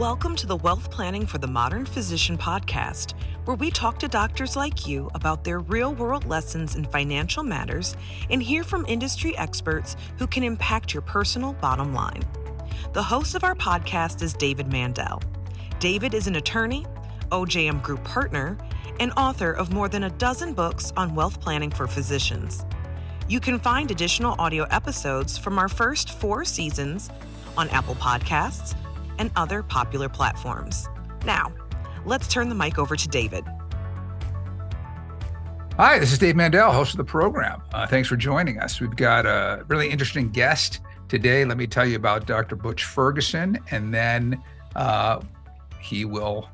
Welcome to the Wealth Planning for the Modern Physician podcast, where we talk to doctors like you about their real-world lessons in financial matters and hear from industry experts who can impact your personal bottom line. The host of our podcast is David Mandell. David is an attorney, OJM Group partner, and author of more than a dozen books on wealth planning for physicians. You can find additional audio episodes from our first 4 seasons on Apple Podcasts and other popular platforms. Now, let's turn the mic over to David. Hi, this is Dave Mandell, host of the program. Thanks for joining us. We've got a really interesting guest today. Let me tell you about Dr. Butch Ferguson, and then he will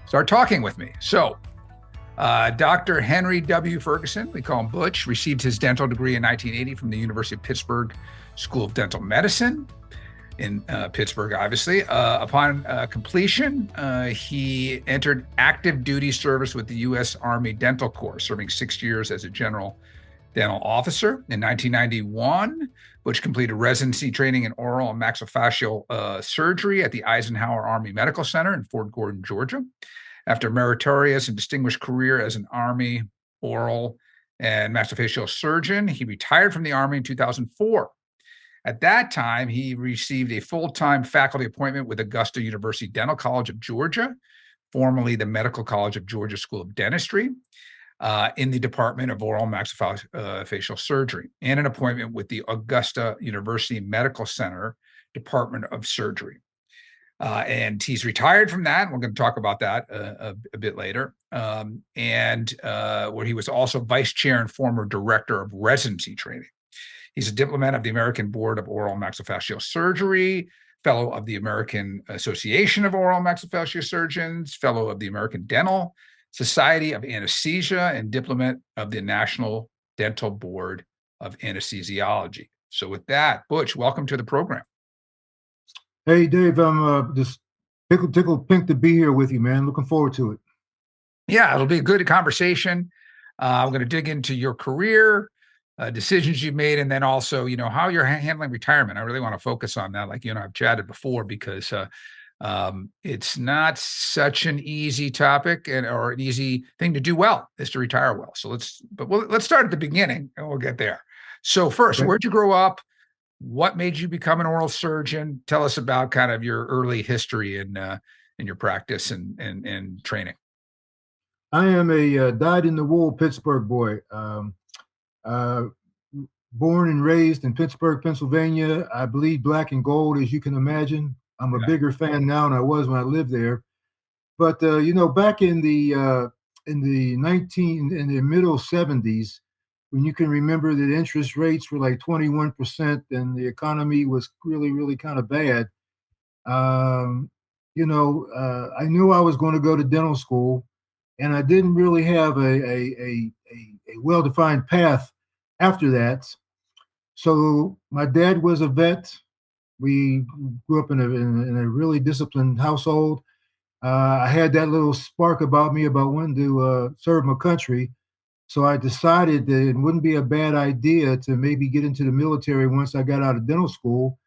start talking with me. So, Dr. Henry W. Ferguson, we call him Butch, received his dental degree in 1980 from the University of Pittsburgh School of Dental Medicine in Pittsburgh, obviously. Upon completion, he entered active duty service with the U.S. Army Dental Corps, serving 6 years as a general dental officer. In 1991, Butch completed residency training in oral and maxillofacial surgery at the Eisenhower Army Medical Center in Fort Gordon, Georgia. After a meritorious and distinguished career as an Army oral and maxillofacial surgeon, he retired from the Army in 2004. At that time, he received a full-time faculty appointment with Augusta University Dental College of Georgia, formerly the Medical College of Georgia School of Dentistry, in the Department of Oral and Maxillofacial Surgery, and an appointment with the Augusta University Medical Center Department of Surgery. And he's retired from that. We're going to talk about that a bit later. Where he was also vice chair and former director of residency training. He's a diplomat of the American Board of Oral and Maxillofacial Surgery, fellow of the American Association of Oral and Maxillofacial Surgeons, fellow of the American Dental Society of Anesthesia, and diplomat of the National Dental Board of Anesthesiology. So with that, Butch, welcome to the program. Hey, Dave, I'm just tickled pink to be here with you, man. Looking forward to it. Yeah, it'll be a good conversation. I'm going to dig into your career, decisions you've made, and then also, how you're handling retirement. I really want to focus on that. Like, I've chatted before because it's not such an easy topic or an easy thing to do well is to retire well. So let's start at the beginning and we'll get there. So first, okay. Where'd you grow up? What made you become an oral surgeon? Tell us about kind of your early history in your practice and training. I am a dyed-in-the-wool Pittsburgh boy. Born and raised in Pittsburgh, Pennsylvania. I bleed black and gold, as you can imagine. I'm a bigger fan now than I was when I lived there. But back in the middle 70s, when you can remember that interest rates were like 21% and the economy was really, really kind of bad. I knew I was going to go to dental school, and I didn't really have a well-defined path after that. So my dad was a vet. We grew up in a really disciplined household. I had that little spark about me about wanting to serve my country. So I decided that it wouldn't be a bad idea to maybe get into the military once I got out of dental school,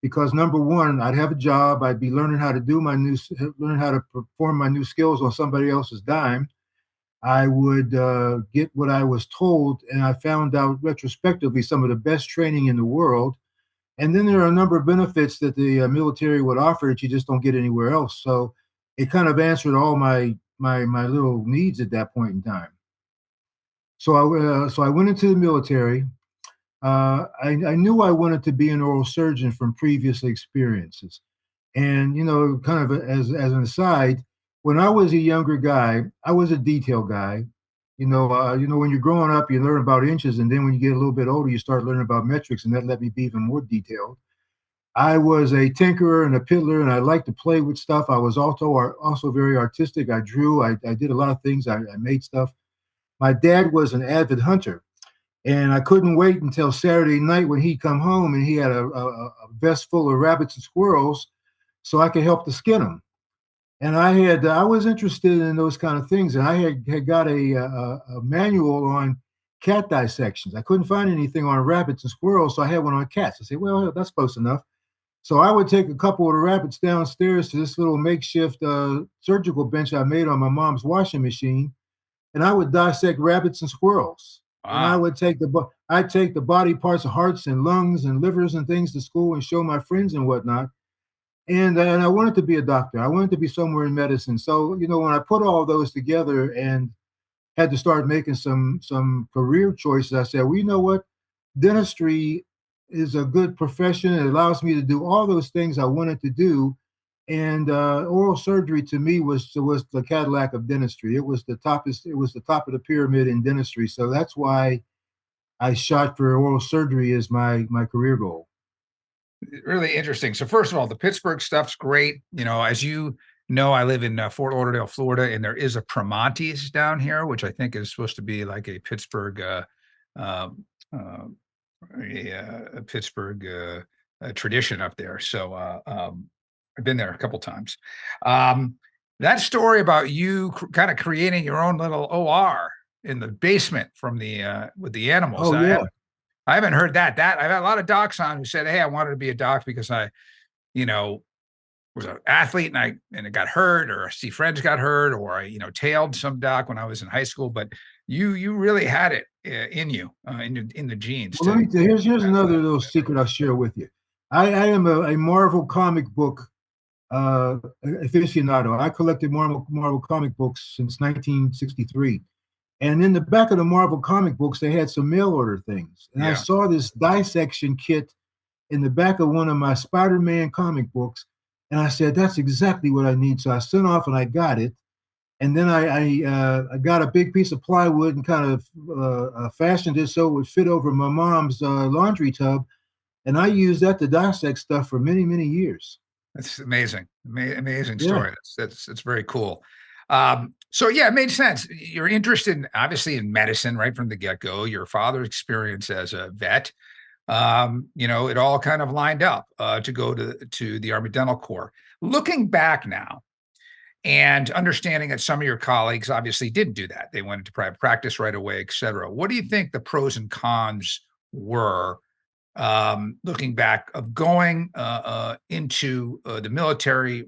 because number one, I'd have a job. I'd be learning how to learn how to perform my new skills on somebody else's dime. I would get what I was told, and I found out retrospectively some of the best training in the world. And then there are a number of benefits that the military would offer that you just don't get anywhere else. So it kind of answered all my little needs at that point in time. So I went into the military. I knew I wanted to be an oral surgeon from previous experiences. And, kind of as an aside, when I was a younger guy, I was a detail guy. When you're growing up, you learn about inches, and then when you get a little bit older, you start learning about metrics, and that let me be even more detailed. I was a tinkerer and a piddler, and I liked to play with stuff. I was also very artistic. I drew. I did a lot of things. I made stuff. My dad was an avid hunter, and I couldn't wait until Saturday night when he'd come home and he had a vest full of rabbits and squirrels so I could help to skin them. And I was interested in those kind of things, and I had got a manual on cat dissections. I couldn't find anything on rabbits and squirrels, so I had one on cats. I said, well, that's close enough. So I would take a couple of the rabbits downstairs to this little makeshift surgical bench I made on my mom's washing machine, and I would dissect rabbits and squirrels. And I Wow. would I'd take the body parts of hearts and lungs and livers and things to school and show my friends and whatnot. And I wanted to be a doctor. I wanted to be somewhere in medicine. So when I put all those together and had to start making some career choices, I said, well, you know what? Dentistry is a good profession. It allows me to do all those things I wanted to do. And oral surgery to me was the Cadillac of dentistry. It was the top of the pyramid in dentistry. So that's why I shot for oral surgery as my career goal. Really interesting. So first of all, the Pittsburgh stuff's great. As you know, I live in Fort Lauderdale, Florida, and there is a Primanti's down here, which I think is supposed to be like a Pittsburgh, um, uh, a Pittsburgh tradition up there. So I've been there a couple times. Um, that story about you kind of creating your own little OR in the basement from the with the animals. Oh yeah. I haven't heard that. I've had a lot of docs on who said, "Hey, I wanted to be a doc because I, you know, was an athlete and it got hurt, or I see friends got hurt, or I, tailed some doc when I was in high school." But you really had it in you, in the genes. Well, here's another little secret I'll share with you. I am a Marvel comic book aficionado. I collected Marvel comic books since 1963. And in the back of the Marvel comic books, they had some mail order things. And I saw this dissection kit in the back of one of my Spider-Man comic books. And I said, that's exactly what I need. So I sent off and I got it. And then I got a big piece of plywood and kind of fashioned it so it would fit over my mom's laundry tub. And I used that to dissect stuff for many, many years. That's amazing. Amazing Yeah. story. That's very cool. So yeah, it made sense. You're interested obviously in medicine right from the get-go. Your father's experience as a vet, it all kind of lined up to go to the Army Dental Corps. Looking back now and understanding that some of your colleagues obviously didn't do that. They went into private practice right away, et cetera. What do you think the pros and cons were, looking back, of going into the military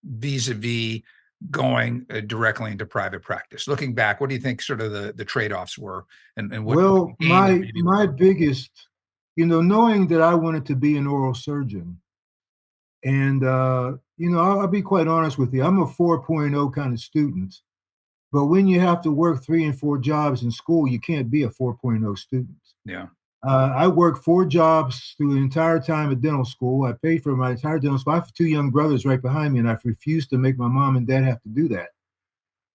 vis-a-vis going directly into private practice? Looking back, what do you think sort of the trade-offs were, and what Well, gained and my biggest, knowing that I wanted to be an oral surgeon, and I'll be quite honest with you, I'm a 4.0 kind of student, but when you have to work 3 and 4 jobs in school, you can't be a 4.0 student. Yeah. I worked 4 jobs through the entire time at dental school. I paid for my entire dental school. I have 2 young brothers right behind me, and I've refused to make my mom and dad have to do that.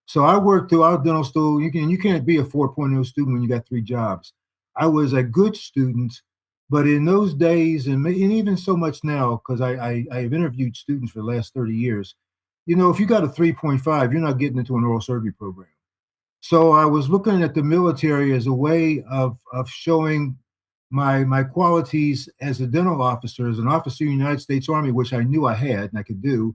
So I worked throughout dental school. You can't be a 4.0 student when you got 3 jobs. I was a good student, but in those days, and even so much now, because I've interviewed students for the last 30 years, if you got a 3.5, you're not getting into an oral surgery program. So I was looking at the military as a way of showing my qualities as a dental officer, as an officer in the United States Army, which I knew I had and I could do,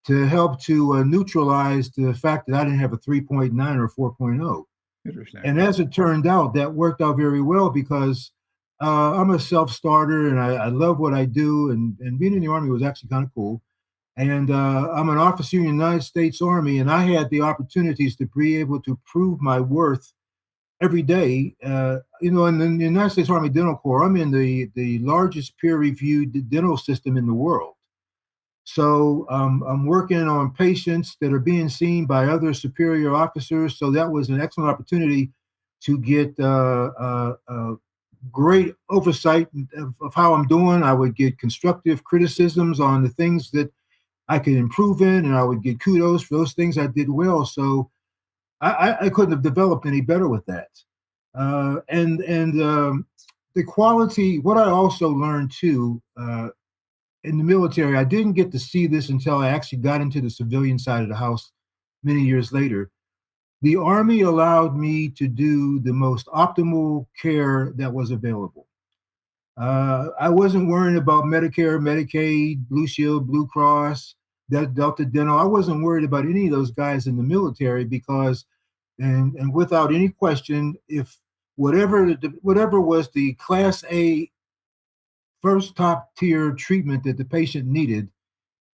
to help to neutralize the fact that I didn't have a 3.9 or 4.0. Interesting. And as it turned out, that worked out very well because I'm a self-starter and I love what I do. And being in the Army was actually kind of cool. And I'm an officer in the United States Army, and I had the opportunities to be able to prove my worth every day. In the United States Army Dental Corps, I'm in the largest peer-reviewed dental system in the world. So I'm working on patients that are being seen by other superior officers. So that was an excellent opportunity to get great oversight of how I'm doing. I would get constructive criticisms on the things that I could improve in, and I would get kudos for those things I did well. So I couldn't have developed any better with that. And the quality, what I also learned too, in the military, I didn't get to see this until I actually got into the civilian side of the house many years later. The Army allowed me to do the most optimal care that was available. I wasn't worrying about Medicare, Medicaid, Blue Shield, Blue Cross, Delta Dental. I wasn't worried about any of those guys in the military because, and without any question, if whatever was the Class A first top tier treatment that the patient needed,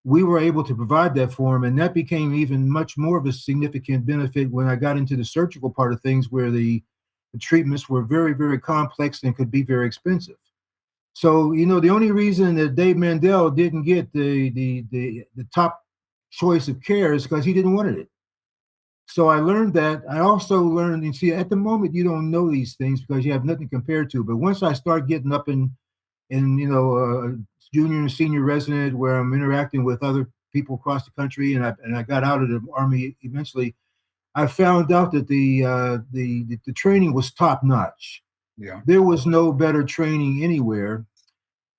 we were able to provide that for him. And that became even much more of a significant benefit when I got into the surgical part of things, where the treatments were very, very complex and could be very expensive. So, the only reason that Dave Mandell didn't get the top choice of care is because he didn't want it. So I learned that. I also learned, and see, at the moment you don't know these things because you have nothing compared to. But once I start getting up in junior and senior resident, where I'm interacting with other people across the country, and I got out of the Army eventually, I found out that the training was top notch. Yeah. There was no better training anywhere.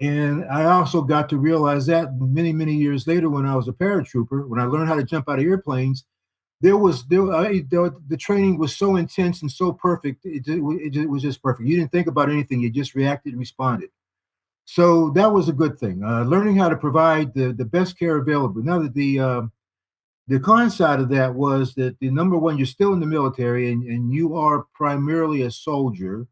And I also got to realize that many, many years later, when I was a paratrooper, when I learned how to jump out of airplanes, the training was so intense and so perfect. It was just perfect. You didn't think about anything. You just reacted and responded. So that was a good thing. Learning how to provide the best care available. Now that the con side of that was that, the number one, you're still in the military, and you are primarily a soldier.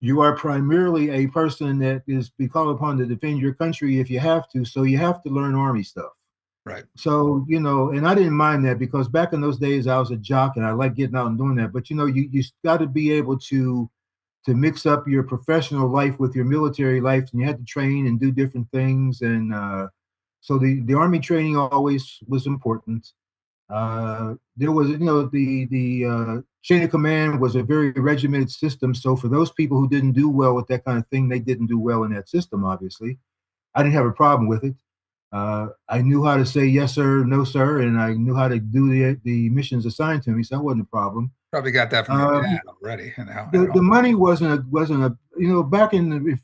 You are primarily a person that is be called upon to defend your country if you have to. So you have to learn Army stuff. Right. So, and I didn't mind that, because back in those days I was a jock and I like getting out and doing that. But you got to be able to mix up your professional life with your military life, and you had to train and do different things. And so the Army training always was important. There was, the chain of command was a very regimented system. So for those people who didn't do well with that kind of thing, they didn't do well in that system, obviously. I didn't have a problem with it. I knew how to say yes, sir, no, sir, and I knew how to do the missions assigned to me, so that wasn't a problem. Probably got that from your dad already. The money wasn't a back in the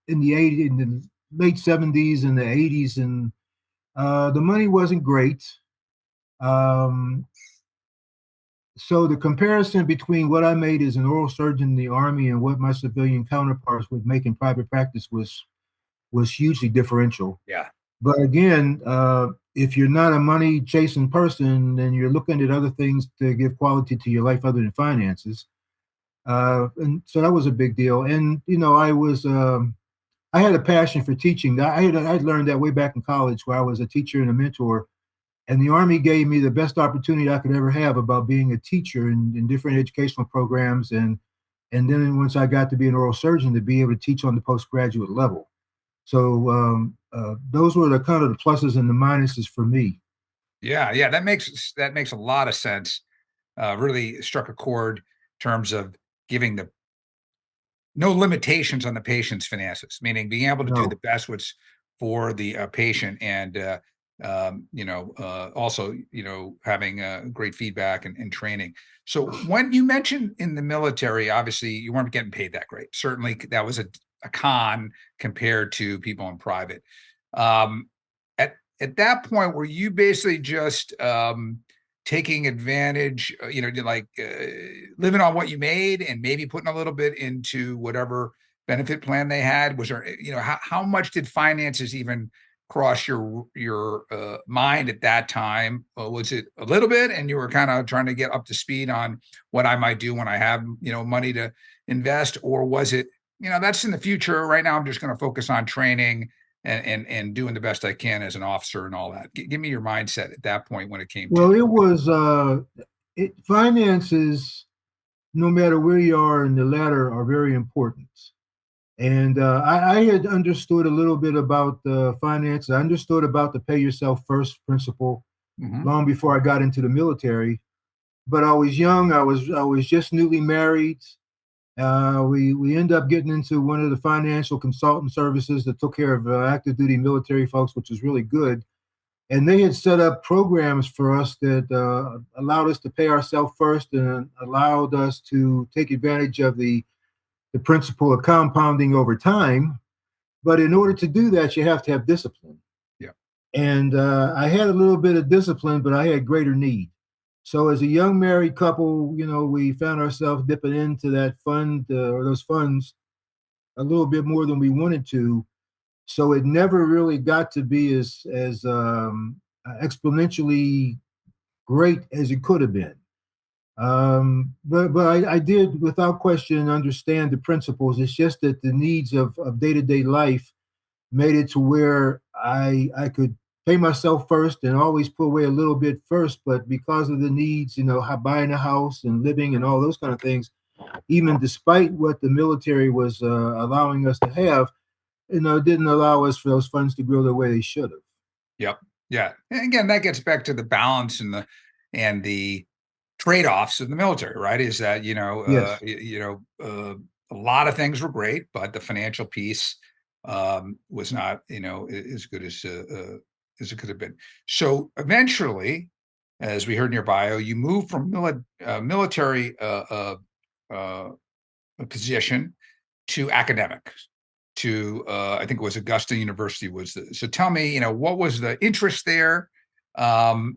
80s, in the late 70s and the 80s, and the money wasn't great. So the comparison between what I made as an oral surgeon in the Army and what my civilian counterparts would make in private practice was hugely differential. Yeah. But again, if you're not a money chasing person, then you're looking at other things to give quality to your life other than finances. And so that was a big deal. And, I had a passion for teaching. I'd learned that way back in college, where I was a teacher and a mentor. And the Army gave me the best opportunity I could ever have about being a teacher in different educational programs. And then once I got to be an oral surgeon, to be able to teach on the postgraduate level. So those were the kind of the pluses and the minuses for me. Yeah. That makes a lot of sense. Really struck a chord in terms of giving no limitations on the patient's finances, meaning being able to do the best what's for the patient, and also having great feedback and training. So when you mentioned in the military, obviously you weren't getting paid that great. Certainly that was a con compared to people in private. At that point, were you basically just taking advantage, living on what you made and maybe putting a little bit into whatever benefit plan they had? Was there, how much did finances even cross your mind at that time? Was it a little bit, and you were kind of trying to get up to speed on what I might do when I have, money to invest? Or was it, that's in the future. Right now, I'm just going to focus on training and doing the best I can as an officer and all that. Give me your mindset at that point when it came to. Well, it was finances, no matter where you are in the ladder, are very important. And I had understood a little bit about the finance. I understood about the pay yourself first principle long before I got into the military. But I was young. I was just newly married. We ended up getting into one of the financial consultant services that took care of active duty military folks, which was really good. And they had set up programs for us that allowed us to pay ourselves first and allowed us to take advantage of the principle of compounding over time. But in order to do that, you have to have discipline. Yeah. And I had a little bit of discipline, but I had greater need. So as a young married couple, we found ourselves dipping into that fund or those funds a little bit more than we wanted to. So it never really got to be as exponentially great as it could have been. But I did, without question, understand the principles. It's just that the needs of day-to-day life made it to where I could pay myself first and always put away a little bit first. But because of the needs, buying a house and living and all those kind of things, even despite what the military was allowing us to have, it didn't allow us for those funds to grow the way they should have. Yep. Yeah. And again, that gets back to the balance and the trade-offs of the military, right? Is that, Yes. a lot of things were great, but the financial piece was not, as good as it could have been. So eventually, as we heard in your bio, you moved from military position to academic to I think it was Augusta University so tell me, what was the interest there? And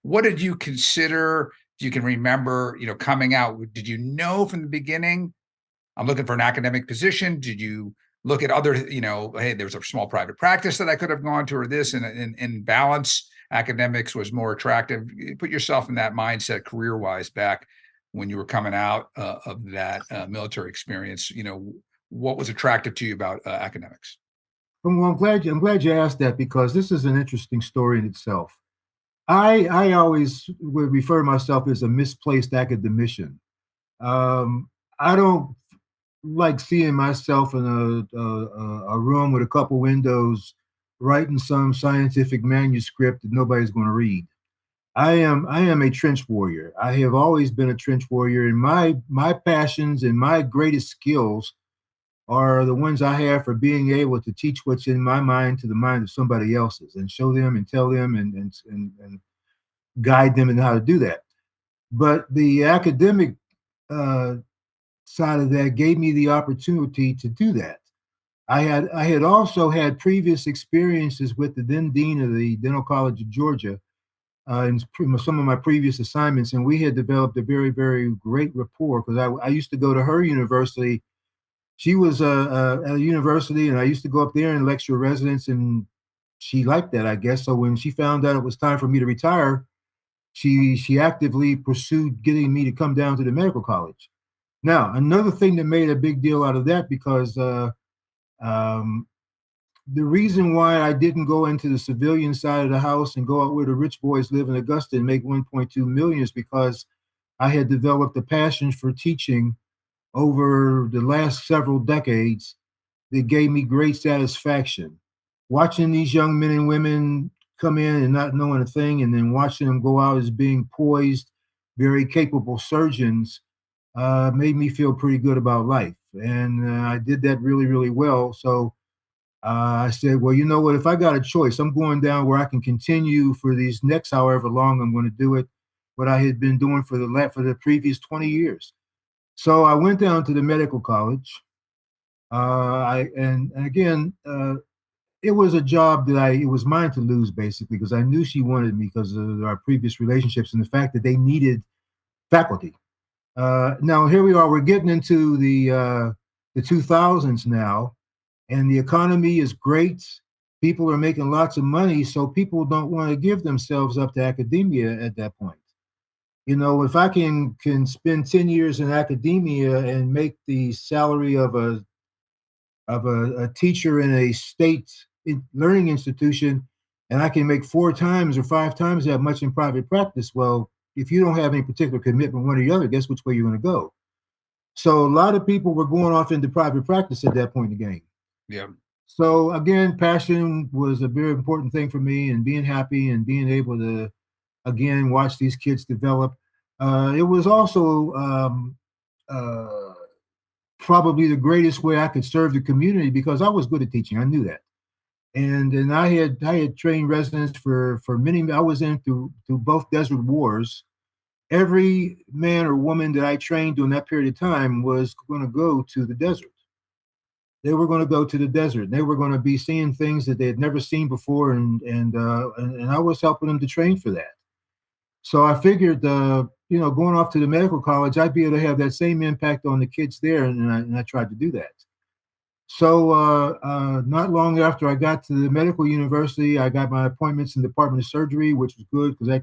what did you consider? Do you can remember, coming out? Did you know from the beginning, I'm looking for an academic position? Did you look at other, hey, there's a small private practice that I could have gone to, or this, and in balance, academics was more attractive? Put yourself in that mindset career-wise back when you were coming out of that military experience. What was attractive to you about academics? Well, I'm glad you asked that, because this is an interesting story in itself. I always would refer to myself as a misplaced academician. I don't like seeing myself in a room with a couple windows writing some scientific manuscript that nobody's going to read. I am a trench warrior. I have always been a trench warrior, and my passions and my greatest skills are the ones I have for being able to teach what's in my mind to the mind of somebody else's, and show them and tell them and guide them in how to do that. But the academic uh, side of that gave me the opportunity to do that. I had also had previous experiences with the then dean of the Dental College of Georgia in some of my previous assignments, and we had developed a very, very great rapport, because I used to go to her university. She was at a university, and I used to go up there and lecture residents, and she liked that, I guess. So when she found out it was time for me to retire, she actively pursued getting me to come down to the medical college. Now, another thing that made a big deal out of that, because um, the reason why I didn't go into the civilian side of the house and go out where the rich boys live in Augusta and make 1.2 million is because I had developed a passion for teaching over the last several decades that gave me great satisfaction. Watching these young men and women come in and not knowing a thing, and then watching them go out as being poised, very capable surgeons, made me feel pretty good about life. And I did that really, really well. So I said, well, you know what? If I got a choice, I'm going down where I can continue for these next however long I'm going to do it, what I had been doing for the previous 20 years. So I went down to the medical college. And again, it was a job that it was mine to lose, basically, because I knew she wanted me because of our previous relationships and the fact that they needed faculty. Now here we are. We're getting into the 2000s now, and the economy is great. People are making lots of money, so people don't want to give themselves up to academia at that point. If I can spend 10 years in academia and make the salary of a teacher in a state learning institution, and I can make 4 times or 5 times that much in private practice. Well, if you don't have any particular commitment, one or the other, guess which way you're going to go? So a lot of people were going off into private practice at that point in the game. Yeah. So again, passion was a very important thing for me, and being happy and being able to again watch these kids develop. It was also uh, probably the greatest way I could serve the community, because I was good at teaching. I knew that, and I had trained residents for many. I was in through both desert wars. Every man or woman that I trained during that period of time was going to go to the desert. They were going to go to the desert. They were going to be seeing things that they had never seen before, and I was helping them to train for that. So I figured, going off to the medical college, I'd be able to have that same impact on the kids there, and I tried to do that. So not long after I got to the medical university, I got my appointments in the Department of Surgery, which was good because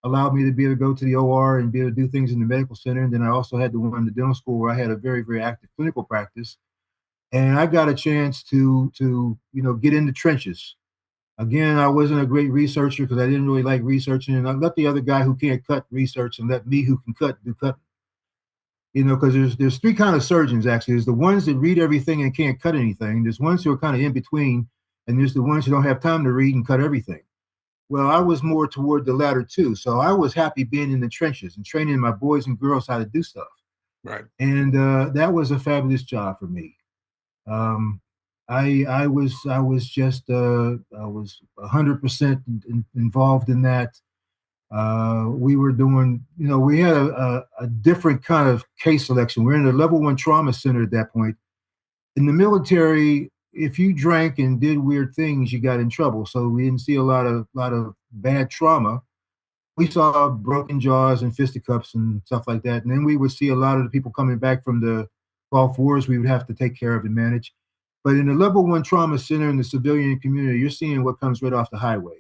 allowed me to be able to go to the OR and be able to do things in the medical center. And then I also had to run the dental school where I had a very, very active clinical practice. And I got a chance to get in the trenches. Again, I wasn't a great researcher because I didn't really like researching, and I let the other guy who can't cut research and let me who can cut do cut. Because there's three kind of surgeons actually. There's the ones that read everything and can't cut anything. There's ones who are kind of in between, and there's the ones who don't have time to read and cut everything. Well, I was more toward the latter two, so I was happy being in the trenches and training my boys and girls how to do stuff. Right. And that was a fabulous job for me. Um, I was 100% involved in that. We were doing, we had a different kind of case selection. We're in a level 1 trauma center at that point. In the military, if you drank and did weird things, you got in trouble. So we didn't see a lot of bad trauma. We saw broken jaws and fisticuffs and stuff like that. And then we would see a lot of the people coming back from the Gulf Wars we would have to take care of and manage. But in the level 1 trauma center in the civilian community, you're seeing what comes right off the highway.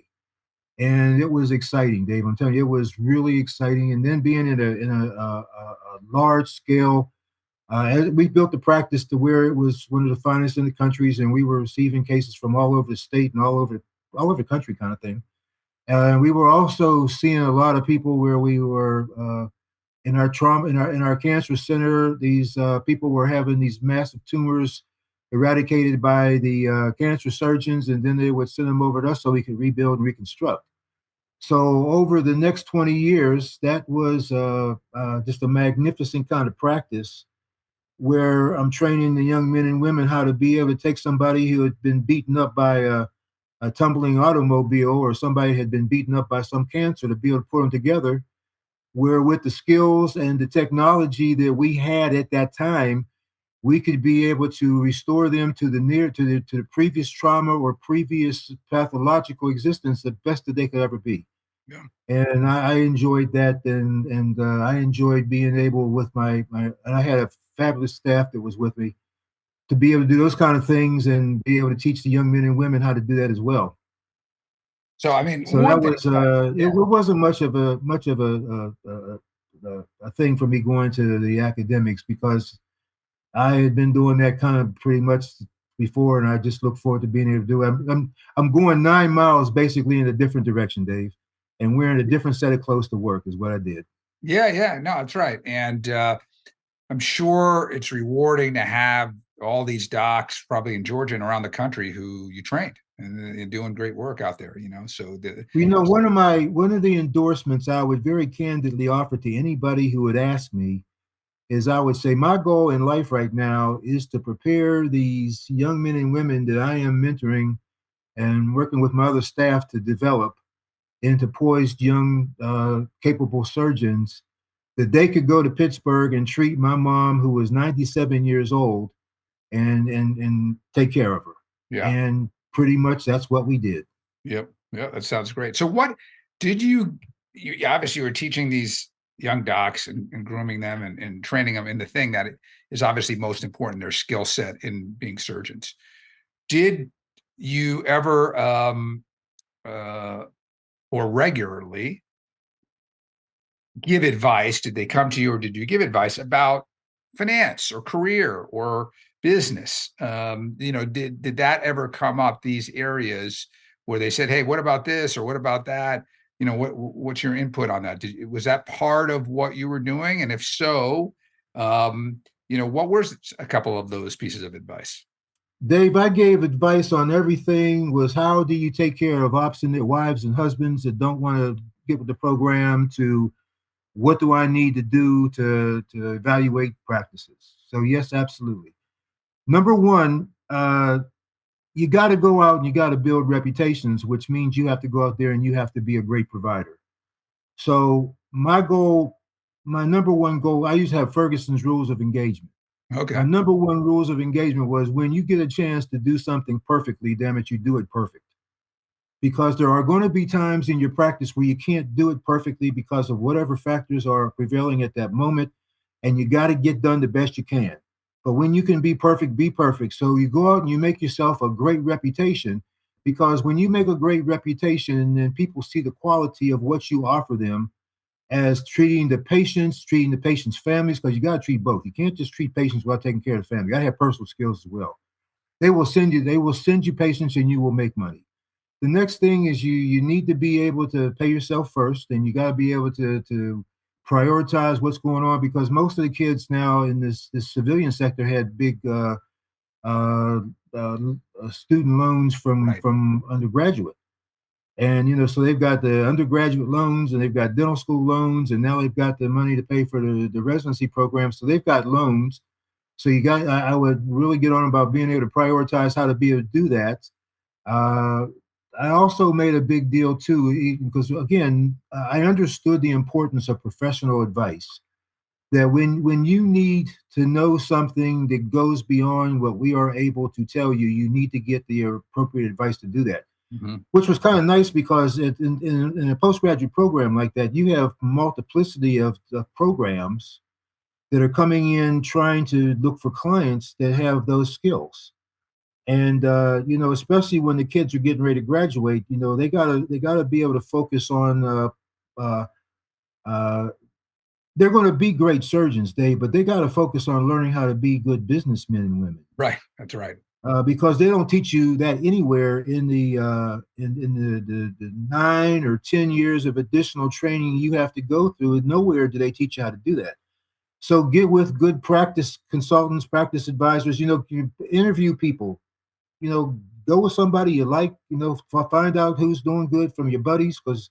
And it was exciting, Dave. I'm telling you, it was really exciting. And then being in a large scale, we built the practice to where it was one of the finest in the countries, and we were receiving cases from all over the state and all over the country, kind of thing. And we were also seeing a lot of people where we were in our trauma, in our cancer center. These people were having these massive tumors eradicated by the cancer surgeons, and then they would send them over to us so we could rebuild and reconstruct. So over the next 20 years, that was just a magnificent kind of practice where I'm training the young men and women how to be able to take somebody who had been beaten up by a tumbling automobile, or somebody had been beaten up by some cancer, to be able to put them together, where with the skills and the technology that we had at that time, we could be able to restore them to the previous trauma or previous pathological existence the best that they could ever be. Yeah. And I enjoyed that, and I enjoyed being able with and I had a fabulous staff that was with me to be able to do those kind of things and be able to teach the young men and women how to do that as well. So I mean, So that was it wasn't much of a thing for me going to the academics, because I had been doing that kind of pretty much before, and I just look forward to being able to do it. I'm going 9 miles basically in a different direction, Dave, and we're in a different set of clothes to work is what I did. Yeah, no, that's right. And I'm sure it's rewarding to have all these docs, probably in Georgia and around the country, who you trained and doing great work out there. So one of the endorsements I would very candidly offer to anybody who would ask me is, I would say my goal in life right now is to prepare these young men and women that I am mentoring and working with my other staff to develop into poised, young, capable surgeons, that they could go to Pittsburgh and treat my mom, who was 97 years old, and take care of her. Yeah. And pretty much that's what we did. Yep. Yeah, that sounds great. So what did you obviously were teaching these young docs and grooming them and training them in the thing that is obviously most important, their skill set in being surgeons. Did you ever or regularly give advice? Did they come to you, or did you give advice about finance or career or business? Did that ever come up, these areas where they said, hey, what about this, or what about that? What's your input on that? Was that part of what you were doing? And if so, what were a couple of those pieces of advice? Dave, I gave advice on everything. Was how do you take care of obstinate wives and husbands that don't want to get with the program, to what do I need to do to evaluate practices? So yes, absolutely. Number one, you got to go out and you got to build reputations, which means you have to go out there and you have to be a great provider. So my number one goal, I used to have Ferguson's rules of engagement. Okay. My number one rules of engagement was, when you get a chance to do something perfectly, damn it, you do it perfect. Because there are going to be times in your practice where you can't do it perfectly because of whatever factors are prevailing at that moment, and you got to get done the best you can. But when you can be perfect, be perfect. So you go out and you make yourself a great reputation, because when you make a great reputation and then people see the quality of what you offer them as treating the patients' families, because you got to treat both. You can't just treat patients without taking care of the family. You got to have personal skills as well. They will send you patients and you will make money. The next thing is you need to be able to pay yourself first, and you got to be able to prioritize what's going on, because most of the kids now in this civilian sector had big uh, uh, student loans Right. from undergraduate. And so they've got the undergraduate loans, and they've got dental school loans, and now they've got the money to pay for the residency program. So they've got loans. So I would really get on about being able to prioritize how to be able to do that. Uh, I also made a big deal too, because again, I understood the importance of professional advice. That when you need to know something that goes beyond what we are able to tell you, you need to get the appropriate advice to do that. Mm-hmm. Which was kind of nice, because in a postgraduate program like that, you have multiplicity of programs that are coming in trying to look for clients that have those skills. And especially when the kids are getting ready to graduate, they gotta be able to focus on. Uh, uh, they're going to be great surgeons, Dave, but they got to focus on learning how to be good businessmen and women. Right. That's right. Because they don't teach you that anywhere in the 9 or 10 years of additional training you have to go through. Nowhere do they teach you how to do that. So get with good practice consultants, practice advisors. You interview people. Go with somebody you like. Find out who's doing good from your buddies, because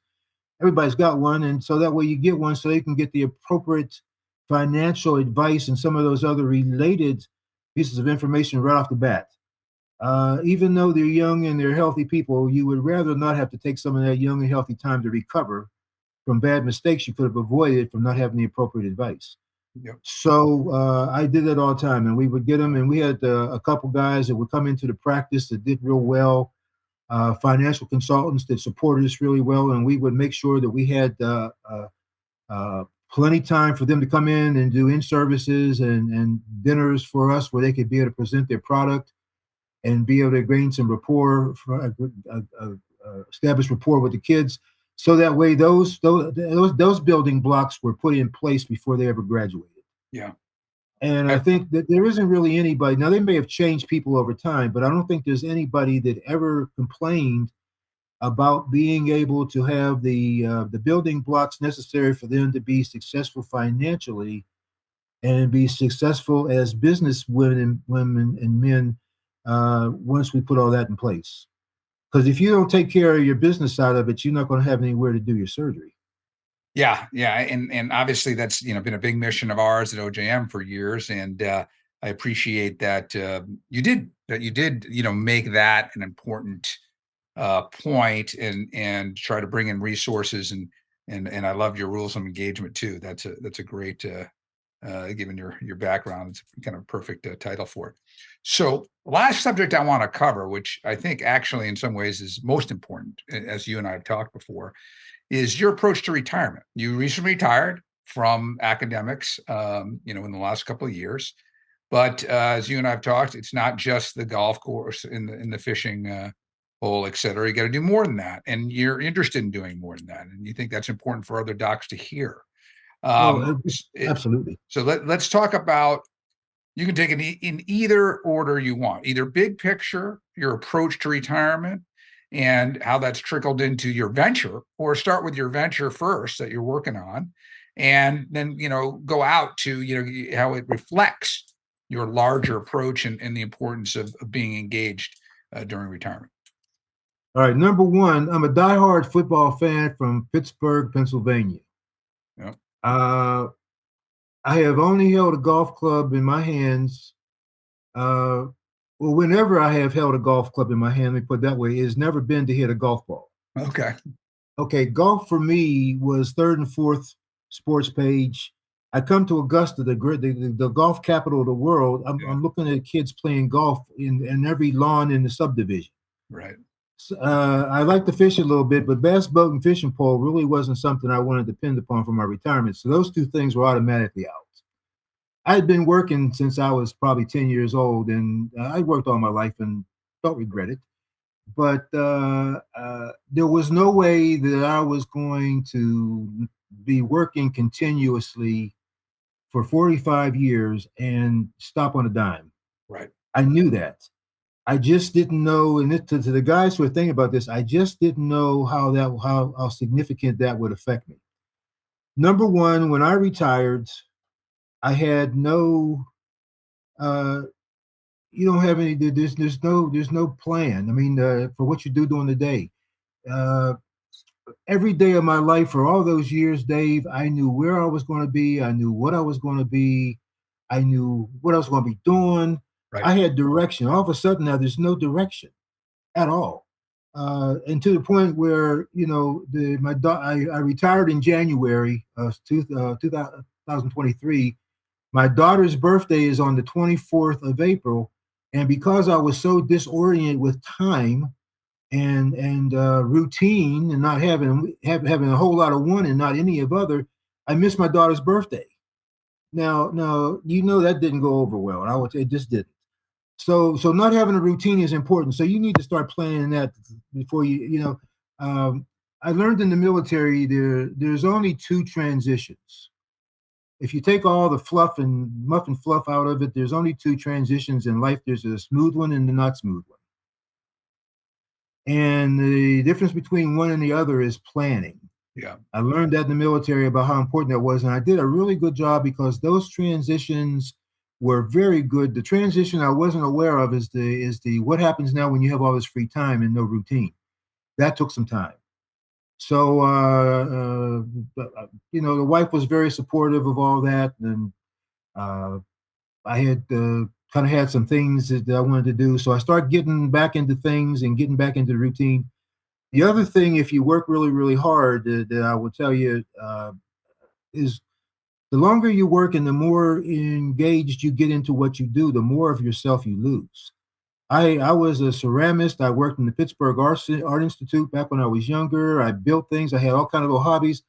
everybody's got one, and so that way you get one, so you can get the appropriate financial advice and some of those other related pieces of information right off the bat. Even though they're young and they're healthy people, you would rather not have to take some of that young and healthy time to recover from bad mistakes you could have avoided from not having the appropriate advice. Yep. So I did that all the time, and we would get them, and we had a couple guys that would come into the practice that did real well, financial consultants that supported us really well, and we would make sure that we had plenty time for them to come in and do in-services and dinners for us, where they could be able to present their product and be able to gain some rapport, establish rapport with the kids, so that way those building blocks were put in place before they ever graduated. Yeah. And I think that there isn't really anybody. Now, they may have changed people over time, but I don't think there's anybody that ever complained about being able to have the building blocks necessary for them to be successful financially and be successful as business women and men, once we put all that in place. Because if you don't take care of your business side of it, you're not going to have anywhere to do your surgery. Yeah, yeah, and obviously that's been a big mission of ours at OJM for years, and I appreciate that you did make that an important point, and try to bring in resources, and I love your rules of engagement too. That's a great given your background, it's kind of perfect title for it. So, last subject I want to cover, which I think actually in some ways is most important, as you and I have talked before, is your approach to retirement. You recently retired from academics, in the last couple of years, but as you and I have talked, it's not just the golf course in the fishing hole, et cetera. You got to do more than that, and you're interested in doing more than that, and you think that's important for other docs to hear. Oh, absolutely. So let's talk about. You can take it in either order you want, either big picture, your approach to retirement, and how that's trickled into your venture, or start with your venture first that you're working on, and then go out to how it reflects your larger approach and the importance of being engaged during retirement. All right, number one, I'm a diehard football fan from Pittsburgh, Pennsylvania. Yep. I have only held a golf club in my hands. Well, whenever I have held a golf club in my hand, let me put it that way, it's never been to hit a golf ball. Okay. Okay, golf for me was third and fourth sports page. I come to Augusta, the golf capital of the world. I'm looking at kids playing golf in every lawn in the subdivision. Right. I like to fish a little bit, but bass boat and fishing pole really wasn't something I wanted to depend upon for my retirement. So those two things were automatically out. I had been working since I was probably 10 years old, and I worked all my life and don't regret it. but there was no way that I was going to be working continuously for 45 years and stop on a dime. Right. I knew that. I just didn't know, and to the guys who are thinking about this, I just didn't know how significant that would affect me. Number one, when I retired, I had no uh, you don't have any there's no plan. I mean, for what you do during the day. Uh, every day of my life for all those years, Dave, I knew where I was going to be. I knew what I was going to be. I knew what I was going to be doing. Right. I had direction. All of a sudden now there's no direction at all. And to the point where, I retired in January of 2023. My daughter's birthday is on the 24th of April. And because I was so disoriented with time and routine and not having a whole lot of one and not any of other, I missed my daughter's birthday. Now, that didn't go over well. I would say it just didn't. So not having a routine is important. So you need to start planning that before I learned in the military there's only two transitions. If you take all the fluff and muff and fluff out of it, there's only two transitions in life. There's a smooth one and a not smooth one. And the difference between one and the other is planning. Yeah. I learned that in the military about how important that was. And I did a really good job because those transitions were very good. The transition I wasn't aware of is the what happens now when you have all this free time and no routine. That took some time. So, the wife was very supportive of all that. And I had kind of had some things that I wanted to do. So I started getting back into things and getting back into the routine. The other thing, if you work really, really hard, that I would tell you is the longer you work and the more engaged you get into what you do, the more of yourself you lose. I was a ceramist. I worked in the Pittsburgh Art Institute back when I was younger. I built things. I had all kind of little hobbies.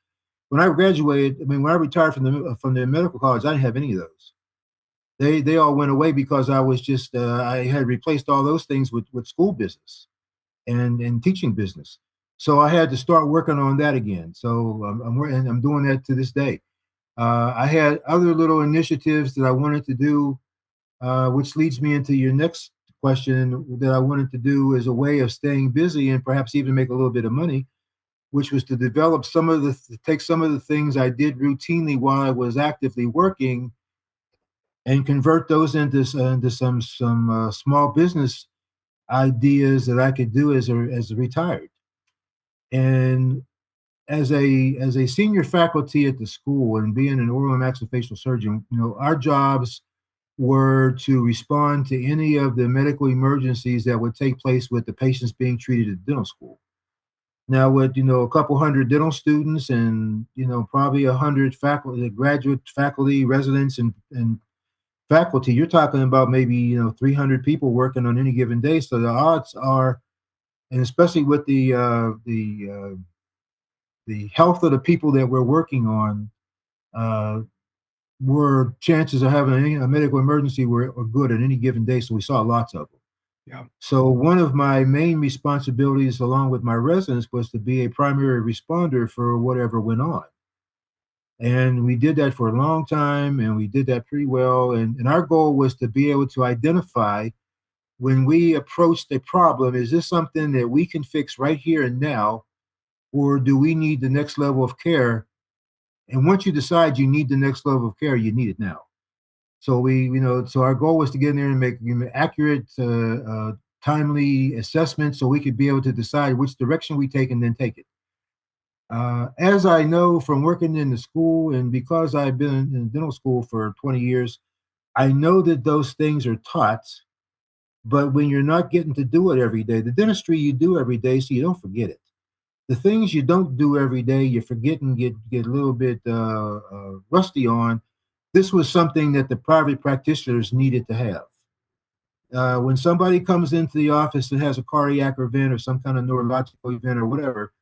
When I graduated, when I retired from the medical college, I didn't have any of those. They all went away because I was just I had replaced all those things with school business and teaching business. So I had to start working on that again. So I'm doing that to this day. I had other little initiatives that I wanted to do, which leads me into your next question that I wanted to do as a way of staying busy and perhaps even make a little bit of money, which was to develop take some of the things I did routinely while I was actively working and convert those into some small business ideas that I could do as a retired. And as a senior faculty at the school and being an oral and maxillofacial surgeon, our jobs were to respond to any of the medical emergencies that would take place with the patients being treated at dental school. Now, with a couple hundred dental students and probably 100 faculty, graduate faculty, residents, and faculty, you're talking about maybe 300 people working on any given day. So the odds are, and especially with the health of the people that we're working on, uh, were chances of having a medical emergency were good at any given day. So we saw lots of them. Yeah. So one of my main responsibilities, along with my residents, was to be a primary responder for whatever went on. And we did that for a long time, and we did that pretty well. And our goal was to be able to identify when we approached a problem, is this something that we can fix right here and now, or do we need the next level of care? And once you decide you need the next level of care, you need it now. So so our goal was to get in there and make accurate, timely assessments so we could be able to decide which direction we take and then take it. As I know from working in the school and because I've been in dental school for 20 years, I know that those things are taught, but when you're not getting to do it every day, the dentistry you do every day, so you don't forget it. The things you don't do every day, you forget and get a little bit rusty on. This was something that the private practitioners needed to have. When somebody comes into the office and has a cardiac event or some kind of neurological event or whatever,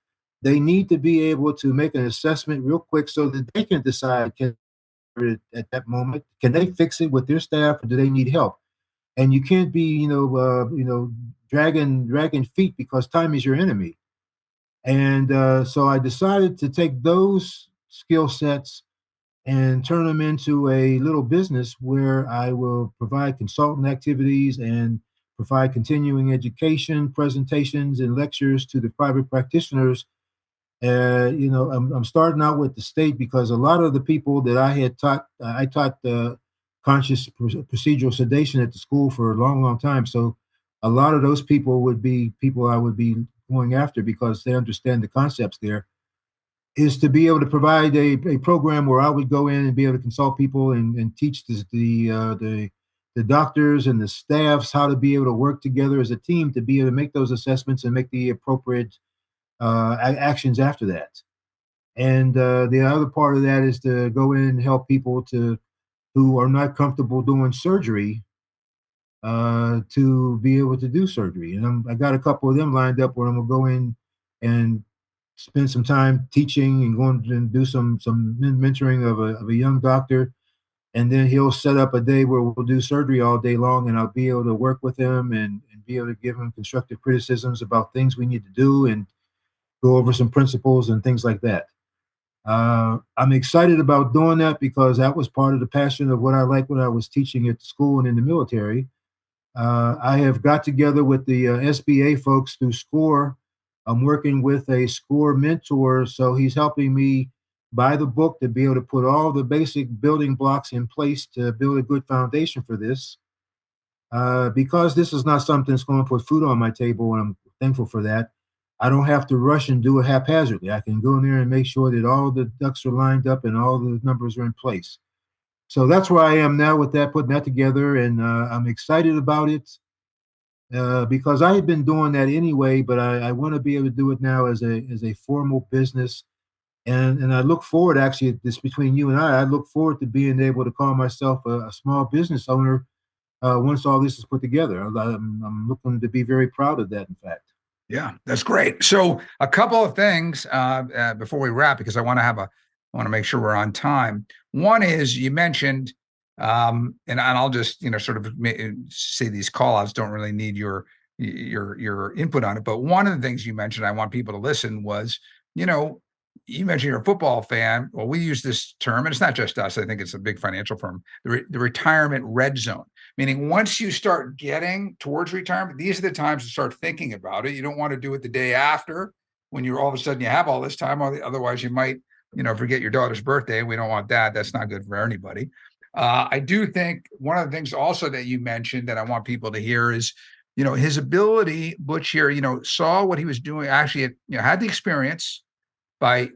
they need to be able to make an assessment real quick so that they can decide at that moment, can they fix it with their staff or do they need help? And you can't be, dragging feet because time is your enemy. And so I decided to take those skill sets and turn them into a little business where I will provide consultant activities and provide continuing education, presentations, and lectures to the private practitioners. I'm starting out with the state because a lot of the people that I had taught, I taught conscious procedural sedation at the school for a long, long time. So a lot of those people would be people I would be going after because they understand the concepts there. Is to be able to provide a program where I would go in and be able to consult people and teach the doctors and the staffs how to be able to work together as a team to be able to make those assessments and make the appropriate actions after that. And the other part of that is to go in and help people who are not comfortable doing surgery to be able to do surgery. And I got a couple of them lined up where I'm gonna go in and spend some time teaching and going to do some mentoring of a young doctor, and then he'll set up a day where we'll do surgery all day long, and I'll be able to work with him and be able to give him constructive criticisms about things we need to do and go over some principles and things like that. I'm excited about doing that because that was part of the passion of what I liked when I was teaching at the school and in the military. I have got together with the SBA folks through SCORE. I'm working with a SCORE mentor, so he's helping me buy the book to be able to put all the basic building blocks in place to build a good foundation for this. Because this is not something that's going to put food on my table, and I'm thankful for that. I don't have to rush and do it haphazardly. I can go in there and make sure that all the ducks are lined up and all the numbers are in place. So that's where I am now with that, putting that together, and I'm excited about it. Because I had been doing that anyway, but I want to be able to do it now as a formal business, and I look forward, actually, this between you and I look forward to being able to call myself a small business owner once all this is put together. I'm looking to be very proud of that, in fact. Yeah, that's great. So a couple of things before we wrap, because I want to make sure we're on time. One is you mentioned. And I'll just, sort of say these call outs don't really need your input on it. But one of the things you mentioned, I want people to listen was, you mentioned you're a football fan. Well, we use this term, and it's not just us. I think it's a big financial firm, the retirement red zone, meaning once you start getting towards retirement, these are the times to start thinking about it. You don't want to do it the day after when you're all of a sudden you have all this time. Otherwise you might, forget your daughter's birthday. We don't want that. That's not good for anybody. I do think one of the things also that you mentioned that I want people to hear is, his ability, Butch here, saw what he was doing, actually, had the experience by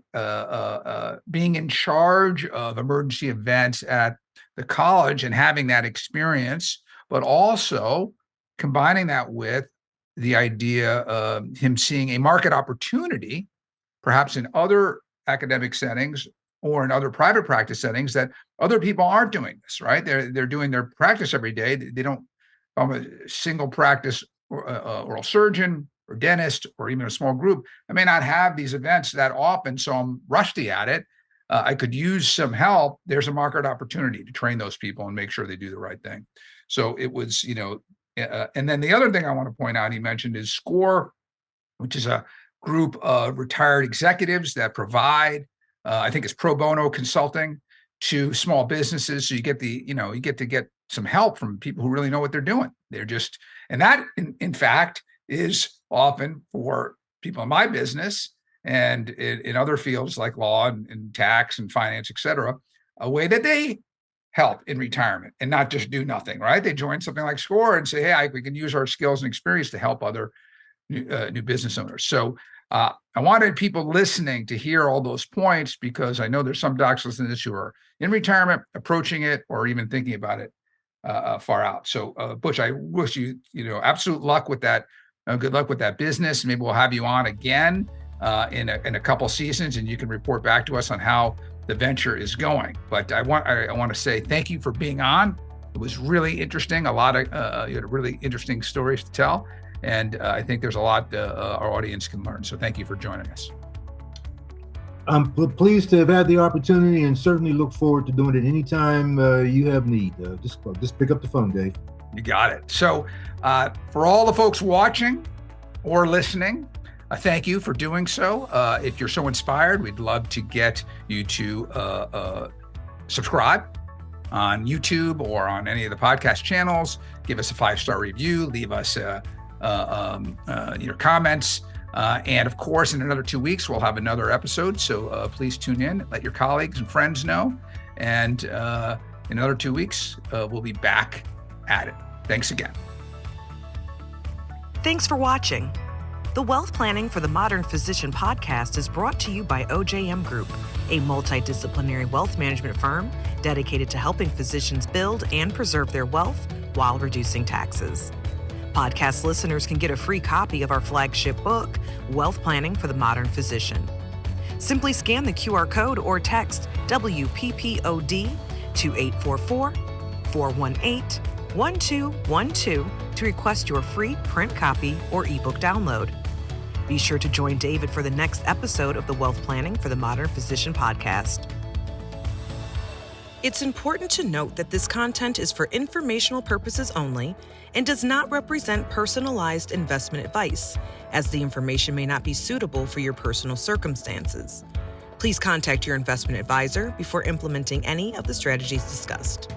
being in charge of emergency events at the college and having that experience, but also combining that with the idea of him seeing a market opportunity, perhaps in other academic settings or in other private practice settings that other people aren't doing this, right? They're doing their practice every day. They don't have a single practice oral surgeon or dentist or even a small group. I may not have these events that often, so I'm rusty at it. I could use some help. There's a market opportunity to train those people and make sure they do the right thing. So it was, and then the other thing I want to point out, he mentioned is SCORE, which is a group of retired executives that provide I think it's pro bono consulting to small businesses. So you get to get some help from people who really know what they're doing. And that in fact is often for people in my business and in other fields like law and tax and finance, et cetera, a way that they help in retirement and not just do nothing, right? They join something like SCORE and say, hey, we can use our skills and experience to help other new business owners. So I wanted people listening to hear all those points because I know there's some docs listening to this who are in retirement, approaching it, or even thinking about it far out. So Butch, I wish you, absolute luck with that. Good luck with that business. Maybe we'll have you on again in a couple seasons, and you can report back to us on how the venture is going. But I want to say thank you for being on. It was really interesting. You had really interesting stories to tell. And I think there's a lot our audience can learn. So thank you for joining us. I'm pleased to have had the opportunity and certainly look forward to doing it anytime you have need. Just pick up the phone, Dave. You got it. So for all the folks watching or listening, thank you for doing so. If you're so inspired, we'd love to get you to subscribe on YouTube or on any of the podcast channels. Give us a 5-star review. Leave us your comments. And of course, in another 2 weeks, we'll have another episode. So please tune in, let your colleagues and friends know. And in another 2 weeks, we'll be back at it. Thanks again. Thanks for watching. The Wealth Planning for the Modern Physician podcast is brought to you by OJM Group, a multidisciplinary wealth management firm dedicated to helping physicians build and preserve their wealth while reducing taxes. Podcast listeners can get a free copy of our flagship book, Wealth Planning for the Modern Physician. Simply scan the QR code or text WPPOD to 844-418-1212 to request your free print copy or ebook download. Be sure to join David for the next episode of the Wealth Planning for the Modern Physician podcast. It's important to note that this content is for informational purposes only and does not represent personalized investment advice, as the information may not be suitable for your personal circumstances. Please contact your investment advisor before implementing any of the strategies discussed.